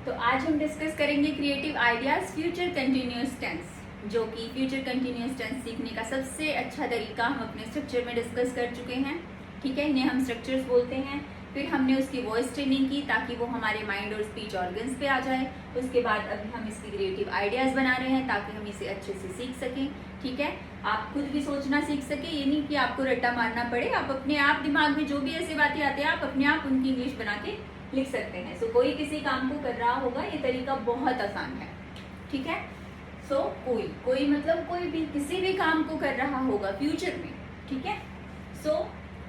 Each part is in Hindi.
तो आज हम डिस्कस करेंगे creative ideas future continuous tense, जो कि फ्यूचर कंटिन्यूअस टेंस सीखने का सबसे अच्छा तरीका हम अपने स्ट्रक्चर में डिस्कस कर चुके हैं। ठीक है, इन्हें हम स्ट्रक्चर्स बोलते हैं। फिर हमने उसकी वॉइस ट्रेनिंग की ताकि वो हमारे माइंड और स्पीच ऑर्गन्स पे आ जाए। उसके बाद अभी हम इसकी क्रिएटिव आइडियाज बना रहे हैं ताकि हम इसे अच्छे से सीख सकें। ठीक है, आप खुद भी सोचना सीख सके, ये नहीं कि आपको रट्टा मारना पड़े। आप अपने आप दिमाग में जो भी ऐसी बातें आती हैं आप अपने आप उनकी इंग्लिश बना के लिख सकते हैं। सो कोई किसी काम को कर रहा होगा, ये तरीका बहुत आसान है। ठीक है, सो कोई मतलब कोई भी किसी भी काम को कर रहा होगा फ्यूचर में। ठीक है, so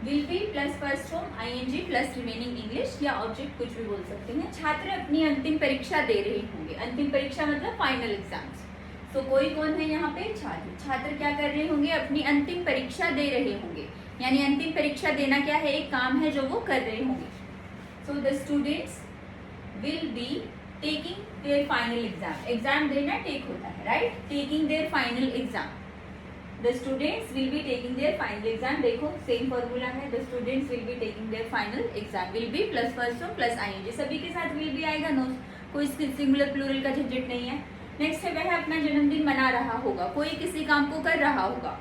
will be plus first form ING plus remaining English या ऑब्जेक्ट कुछ भी बोल सकते हैं। छात्र अपनी अंतिम परीक्षा दे रहे होंगे। अंतिम परीक्षा मतलब फाइनल एग्जाम्स। सो कोई कौन है यहाँ पे? छात्र। छात्र क्या कर रहे होंगे? अपनी अंतिम परीक्षा दे रहे होंगे। यानी अंतिम परीक्षा देना क्या है? एक काम है जो वो कर रहे होंगे। So the students will be taking their final exam. Exam देना take होता है, right? Taking their final exam. The students will be taking their final exam. देखो same formula है. The students will be taking their final exam. Will be plus first form plus ing. सभी के साथ will be आएगा, नो कोई सिंगुलर प्लूरल का झंझट नहीं है। नेक्स्ट है वह अपना जन्मदिन मना रहा होगा। कोई किसी काम को कर रहा होगा।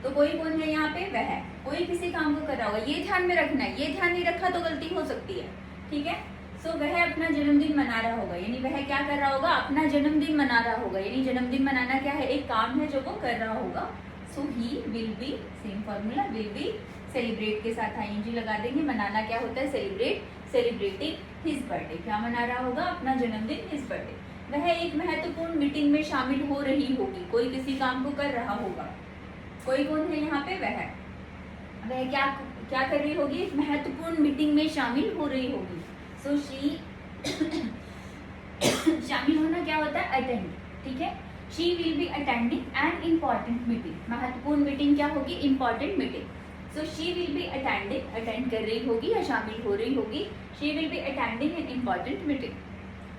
तो कोई कौन है यहाँ पे? वह। कोई किसी काम को कर रहा होगा, ये ध्यान में रखना है। ये ध्यान नहीं रखा तो गलती हो सकती है। ठीक है, सो वह अपना जन्मदिन मना रहा होगा, यानी वह क्या कर रहा होगा? अपना जन्मदिन मना रहा होगा। यानी जन्मदिन मनाना क्या है? एक काम है जो वो कर रहा होगा। So he will be, same formula, will be celebrate के साथ आईएनजी लगा देंगे। मनाना क्या होता है? Celebrate, celebrating his birthday. क्या मना रहा होगा? अपना जन्मदिन, हिज बर्थडे। वह एक महत्वपूर्ण मीटिंग में शामिल हो रही होगी। कोई किसी काम को कर रहा होगा। कोई कौन है यहाँ पे? वह क्या क्या कर रही होगी? महत्वपूर्ण मीटिंग में शामिल हो रही होगी। सो शी शामिल होना क्या होता है? अटेंड। ठीक है, she will be attending an important meeting. महत्वपूर्ण मीटिंग क्या होगी? Important meeting. So she will be attending, attend कर रही होगी या शामिल हो रही होगी। She will be attending an important meeting.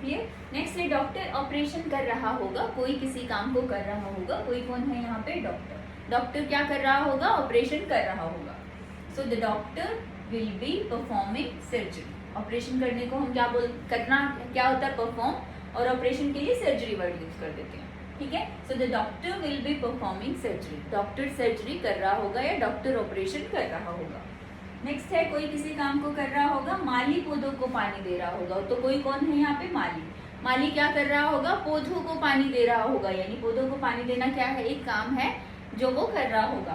Clear? Next है डॉक्टर ऑपरेशन कर रहा होगा। कोई किसी काम को कर रहा होगा। कोई कौन है यहाँ पे? डॉक्टर। डॉक्टर क्या कर रहा होगा? ऑपरेशन कर रहा होगा। So the doctor will be performing surgery. Operation करने को हम क्या करना क्या होता है? परफॉर्म, और ऑपरेशन के लिए सर्जरी वर्ड यूज कर देते हैं। ठीक है, so the doctor will be performing surgery. Doctor surgery कर रहा होगा या डॉक्टर ऑपरेशन कर रहा होगा। नेक्स्ट है कोई किसी काम को कर रहा होगा। माली पौधों को पानी दे रहा होगा। तो कोई कौन है यहाँ पे? माली। माली क्या कर रहा होगा? पौधों को पानी दे रहा होगा। यानी पौधों को पानी देना क्या है? एक काम है जो वो कर रहा होगा।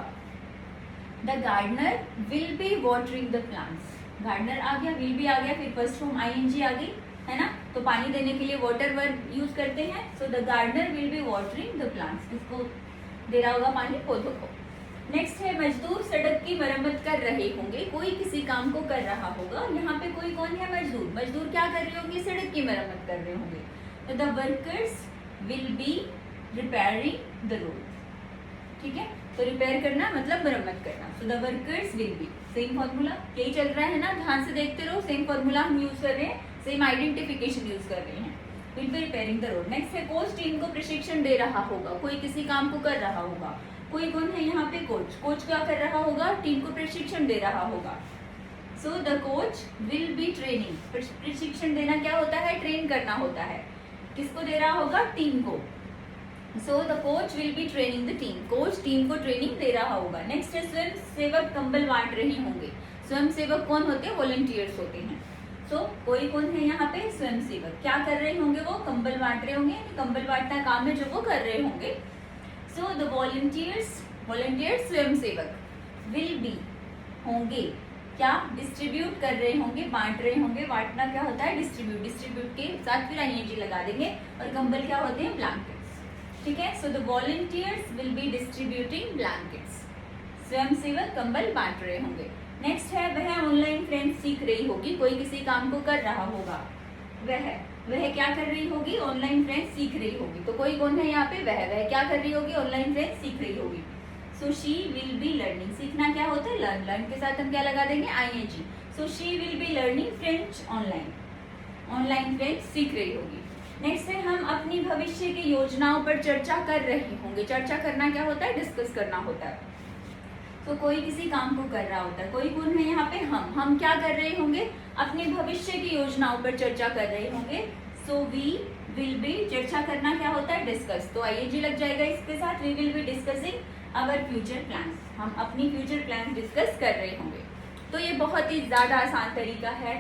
The gardener will be watering the plants. Gardener आ गया, विल बी आ गया, फिर फर्स्ट फॉर्म आईएनजी आ गई, है ना? तो पानी देने के लिए वाटर वर्ब यूज करते हैं। So the gardener will be watering the plants. किसको दे रहा होगा पानी? पौधों को। नेक्स्ट है मजदूर सड़क की मरम्मत कर रहे होंगे। कोई किसी काम को कर रहा होगा। यहाँ पे कोई कौन है? मजदूर। मजदूर क्या कर रहे होंगे? सड़क की मरम्मत कर रहे होंगे। तो the workers will be repairing the road. ठीक है, तो रिपेयर करना मतलब मरम्मत करना। So the workers will be, same formula यही चल रहा है ना, ध्यान से देखते रहो। सेम फॉर्मूला हम यूज कर रहे हैं, सेम आइडेंटिफिकेशन यूज कर रहे हैं। Will be repairing the road. Next है कोच टीम को प्रशिक्षण दे रहा होगा। कोई किसी काम को कर रहा होगा। कोई कौन है यहाँ पे? कोच। कोच क्या कर रहा होगा? टीम को प्रशिक्षण दे रहा होगा। So the coach will be training. प्रशिक्षण देना क्या होता है? ट्रेन करना होता है। किसको दे रहा होगा? टीम को। So the coach will be training the team. Coach team को ट्रेनिंग दे रहा होगा। नेक्स्ट है स्वयं सेवक कंबल बांट रहे होंगे। स्वयं सेवक कौन होते हैं? वॉलंटियर्स होते हैं। सो कोई कौन है यहाँ पे? स्वयं सेवक। क्या कर रहे होंगे? वो कंबल बांट रहे होंगे। कंबल बांटना काम है जो वो कर रहे होंगे। सो द वॉलंटियर्स स्वयं सेवक विल बी होंगे क्या? डिस्ट्रीब्यूट कर रहे होंगे, बांट रहे होंगे। बांटना क्या होता है? डिस्ट्रीब्यूट। डिस्ट्रीब्यूट के साथ फिर आईएनजी लगा देंगे। और कंबल क्या होते हैं? ब्लैंकेट्स। ठीक है, so the volunteers will be distributing blankets. स्वयं सेवक कंबल बांट रहे होंगे। नेक्स्ट है वह ऑनलाइन फ्रेंच सीख रही होगी। कोई किसी काम को कर रहा होगा। वह क्या कर रही होगी? ऑनलाइन फ्रेंच सीख रही होगी। तो कोई कौन है यहाँ पे? वह क्या कर रही होगी? ऑनलाइन फ्रेंच सीख रही होगी। सो शी विल बी लर्निंग। सीखना क्या होता है? लर्न। लर्न के साथ हम क्या लगा देंगे? ING. So she will be learning French online. Online French सीख रही होगी। नेक्स्ट है हम अपनी भविष्य की योजनाओं पर चर्चा कर रहे होंगे। चर्चा करना क्या होता है? डिस्कस करना होता है। तो कोई किसी काम को कर रहा होता है। कोई कौन है यहाँ पे? हम क्या कर रहे होंगे? अपने भविष्य की योजनाओं पर चर्चा कर रहे होंगे। सो वी विल बी, चर्चा करना क्या होता है, डिस्कस, तो आईएनजी लग जाएगा इसके साथ। We will be discussing our future plans, हम अपनी फ्यूचर प्लान डिस्कस कर रहे होंगे। तो ये बहुत ही ज़्यादा आसान तरीका है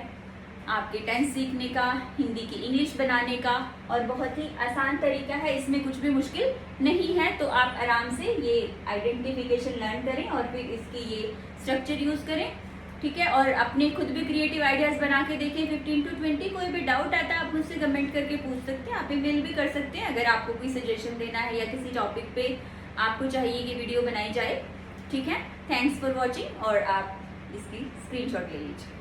आपके टेंस सीखने का, हिंदी की इंग्लिश बनाने का, और बहुत ही आसान तरीका है, इसमें कुछ भी मुश्किल नहीं है। तो आप आराम से ये आइडेंटिफिकेशन लर्न करें और फिर इसकी ये स्ट्रक्चर यूज़ करें, ठीक है। और अपने खुद भी क्रिएटिव आइडियाज़ बना के देखिए 15 to 20। कोई भी डाउट आता है आप मुझसे कमेंट करके पूछ सकते हैं, आप ईमेल भी कर सकते हैं अगर आपको कोई सजेशन देना है या किसी टॉपिक पे आपको चाहिए कि वीडियो बनाई जाए, ठीक है। थैंक्स फॉर वॉचिंग, और आप इसकी स्क्रीनशॉट ले लीजिए।